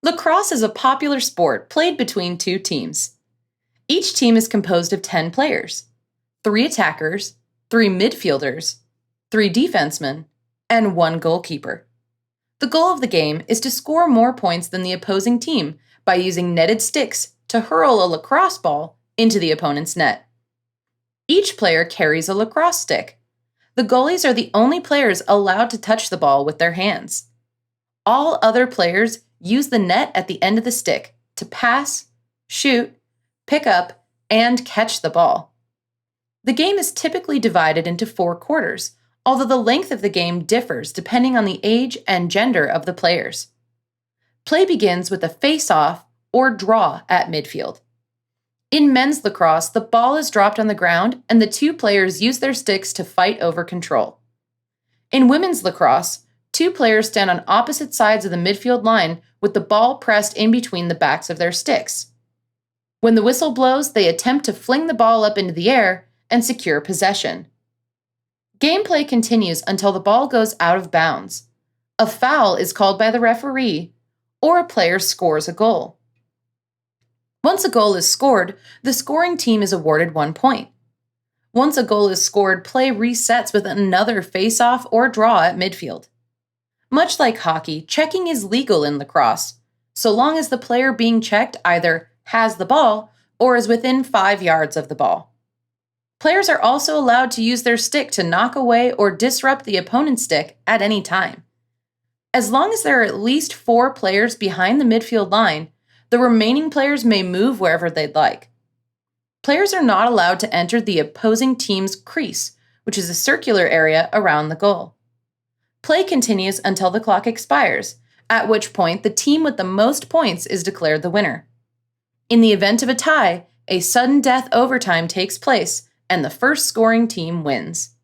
Lacrosse is a popular sport played between two teams. Each team is composed of 10 players, 3 attackers, 3 midfielders, 3 defensemen, and 1 goalkeeper. The goal of the game is to score more points than the opposing team by using netted sticks to hurl a lacrosse ball into the opponent's net. Each player carries a lacrosse stick. The goalies are the only players allowed to touch the ball with their hands. All other players use the net at the end of the stick to pass, shoot, pick up, and catch the ball. The game is typically divided into 4 quarters, although the length of the game differs depending on the age and gender of the players. Play begins with a face-off or draw at midfield. In men's lacrosse, the ball is dropped on the ground and the 2 players use their sticks to fight over control. In women's lacrosse, 2 players stand on opposite sides of the midfield line with the ball pressed in between the backs of their sticks. When the whistle blows, they attempt to fling the ball up into the air and secure possession. Gameplay continues until the ball goes out of bounds. A foul is called by the referee, or a player scores a goal. Once a goal is scored, the scoring team is awarded 1 point. Once a goal is scored, play resets with another face-off or draw at midfield. Much like hockey, checking is legal in lacrosse, so long as the player being checked either has the ball or is within 5 yards of the ball. Players are also allowed to use their stick to knock away or disrupt the opponent's stick at any time. As long as there are at least 4 players behind the midfield line, the remaining players may move wherever they'd like. Players are not allowed to enter the opposing team's crease, which is a circular area around the goal. Play continues until the clock expires, at which point the team with the most points is declared the winner. In the event of a tie, a sudden death overtime takes place, and the first scoring team wins.